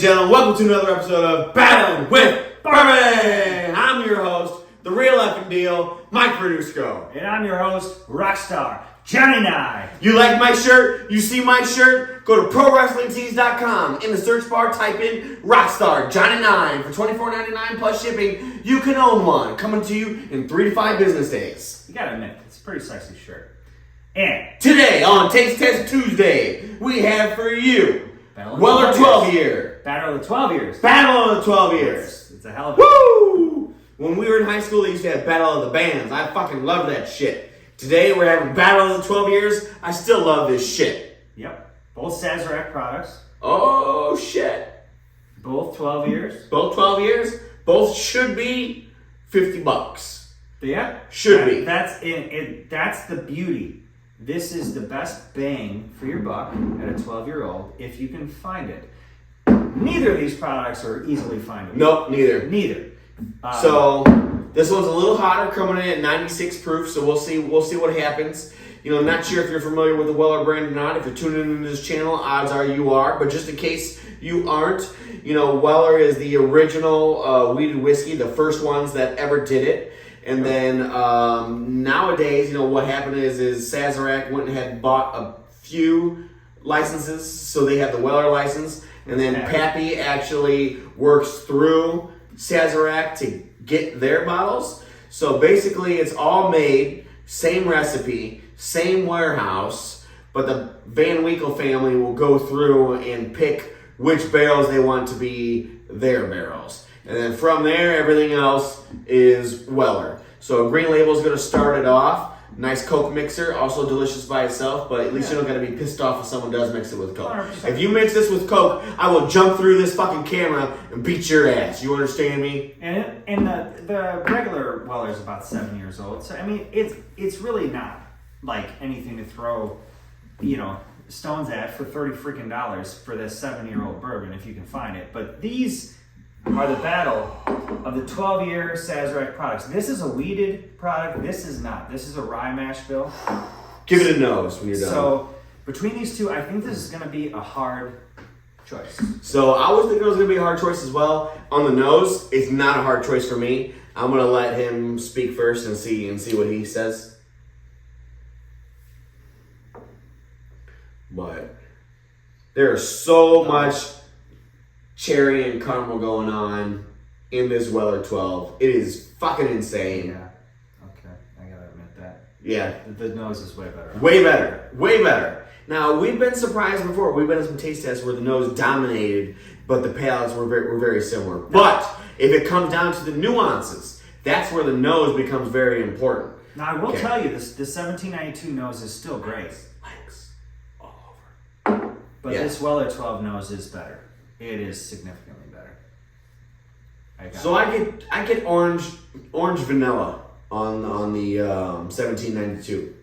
gentlemen, welcome to another episode of Battling with Bourbon. I'm your host, the real effing deal, Mike Verdusco. And I'm your host, Rockstar Johnny Nye. You like my shirt? You see my shirt? Go to ProWrestlingTees.com. In the search bar, type in Rockstar Johnny Nye for $24.99 plus shipping. You can own one, coming to you in 3 to 5 business days. You gotta admit, it's a pretty sexy shirt. And today on Taste Test Tuesday, we have for you Weller 12 year. Battle of the 12 years. Battle of the 12 years. It's a hell of a... Woo! When we were in high school, they used to have Battle of the Bands. I fucking love that shit. Today, we're having Battle of the 12 years. I still love this shit. Yep. Both Sazerac products. Oh, shit. Both 12 years. Both 12 years. Both should be $50. Yeah. Should be. That's the beauty. This is the best bang for your buck at a 12-year-old if you can find it. Neither of these products are easily findable. Nope, neither. Neither. So this one's a little hotter, coming in at 96 proof. So we'll see what happens. You know, not sure if you're familiar with the Weller brand or not. If you're tuning into this channel, odds are you are. But just in case you aren't, you know, Weller is the original wheated whiskey, the first ones that ever did it. And then nowadays, you know, what happened is Sazerac went and had bought a few licenses, so they have the Weller license, and then Pappy actually works through Sazerac to get their bottles. So basically, it's all made, same recipe, same warehouse, but the Van Winkle family will go through and pick which barrels they want to be their barrels. And then from there, everything else is Weller. So Green Label is going to start it off. Nice Coke mixer, also delicious by itself, but at least you don't got to be pissed off if someone does mix it with Coke. 100%. If you mix this with Coke, I will jump through this fucking camera and beat your ass. You understand me? And the regular Weller is about 7 years old. So I mean, it's really not like anything to throw, you know, stones at for $30 freaking for this 7-year-old bourbon if you can find it. But these are the battle of the 12-year Sazerac products. This is a wheated product. This is not. This is a rye mash bill. Give it a nose when you're done. So between these two, I think this is going to be a hard choice. So I was thinking it was going to be a hard choice as well. On the nose, it's not a hard choice for me. I'm going to let him speak first and see what he says. But there's so much cherry and caramel going on in this Weller 12. It is fucking insane. Yeah. Okay. I gotta admit that. Yeah. The nose is way better. Way better. Way better. Now, we've been surprised before. We've been in some taste tests where the nose dominated, but the palates were very similar. But if it comes down to the nuances, that's where the nose becomes very important. Now, I will tell you, the 1792 nose is still great. Legs all over. But this Weller 12 nose is better. It is significantly better. I get orange vanilla on the 1792.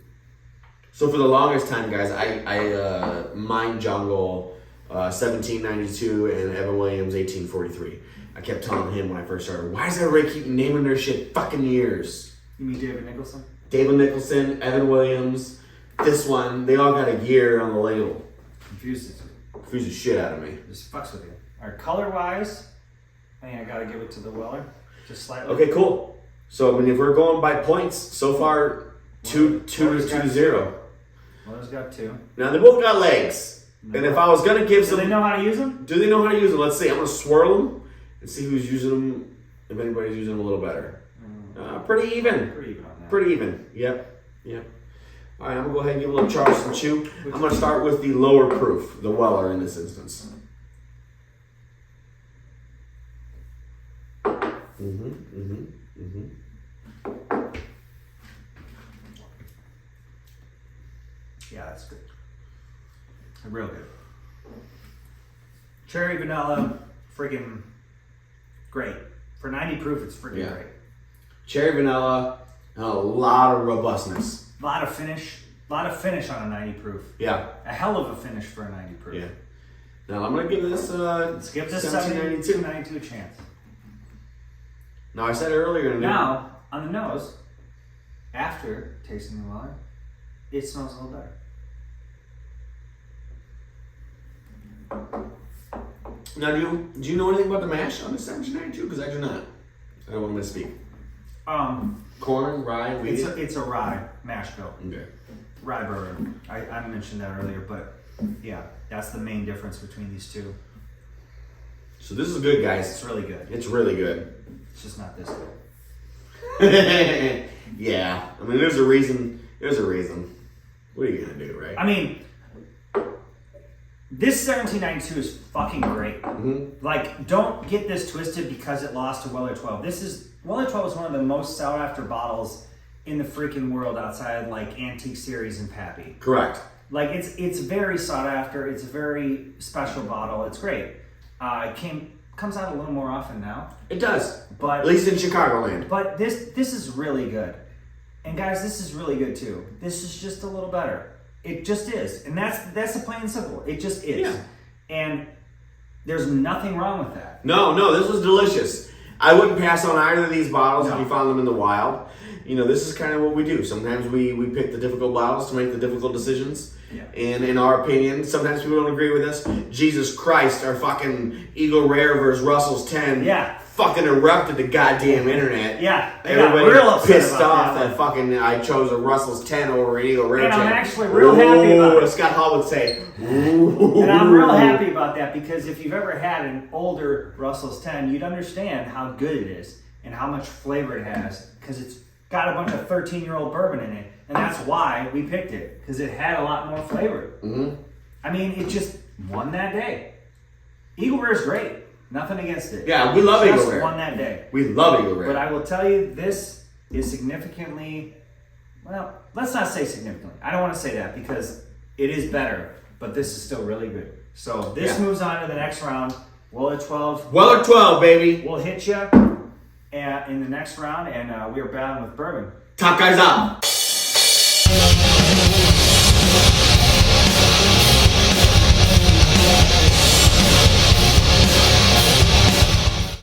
So for the longest time, guys, I mind jungle 1792 and Evan Williams 1843. I kept telling him when I first started, why does everybody keep naming their shit fucking years? You mean David Nicholson? David Nicholson, Evan Williams, this one, they all got a year on the label. Confuses the shit out of me. Just fucks with you. All right, color-wise, I think I gotta give it to the Weller, just slightly. Okay, cool. So I mean, if we're going by points, so far, 2 to 0. Weller's got 2. Now they both got legs, and if I was gonna give some, do they know how to use them? Do they know how to use them? Let's see. I'm gonna swirl them and see who's using them. If anybody's using them a little better. Pretty even. Pretty even on that. Pretty even. Yep. All right, I'm gonna go ahead and give a little Charleston chew. I'm gonna start with the lower proof, the Weller in this instance. Yeah, that's good. Real good. Cherry vanilla, friggin' great. For 90 proof, it's friggin' great. Cherry vanilla and a lot of robustness. A lot of finish on a 90 proof. Yeah. A hell of a finish for a 90 proof. Yeah. Now I'm gonna give this let's give this 1792 a chance. Now I said earlier. Now on the nose, after tasting the Weller, it smells a little better. Now, do you know anything about the mash on the 1792? Because I do not. I don't want to misspeak. Corn, rye, wheat. It's a rye mash bill. Okay. Rye bourbon. I mentioned that earlier, but yeah, that's the main difference between these two. So this is good, guys. It's really good. It's really good. It's just not this good. Yeah. I mean, there's a reason. There's a reason. What are you going to do, right? I mean, this 1792 is fucking great. Mm-hmm. Like, don't get this twisted because it lost to Weller 12. Weller 12 is one of the most sought after bottles in the freaking world outside like Antique Series and Pappy. Correct. Like, it's very sought after. It's a very special bottle. It's great. It comes out a little more often now. It does. But at least in Chicagoland. But this is really good. And guys, this is really good too. This is just a little better. It just is. And that's the plain and simple. It just is. Yeah. And there's nothing wrong with that. No, this was delicious. I wouldn't pass on either of these bottles if you found them in the wild. You know, this is kind of what we do. Sometimes we pick the difficult bottles to make the difficult decisions. Yeah. And in our opinion, sometimes people don't agree with us. Jesus Christ, our fucking Eagle Rare versus Russell's 10 fucking erupted the goddamn internet. Yeah. Everybody real upset pissed about off that fucking I chose a Russell's 10 over an Eagle Rare And 10. I'm actually real happy about it. As Scott Hall would say. Ooh. And I'm real happy about that because if you've ever had an older Russell's 10, you'd understand how good it is and how much flavor it has because it's got a bunch of 13-year-old bourbon in it. And that's why we picked it, because it had a lot more flavor. Mm-hmm. I mean, it just won that day. Eagle Rare is great. Nothing against it. Yeah, we love Eagle Just Rare. won that day. We love Eagle Rare. But I will tell you, this is significantly, well, let's not say significantly. I don't want to say that because it is better, but this is still really good. So this moves on to the next round. Weller 12. Weller 12, baby. We'll hit you in the next round, and we are battling with bourbon. Top guys out.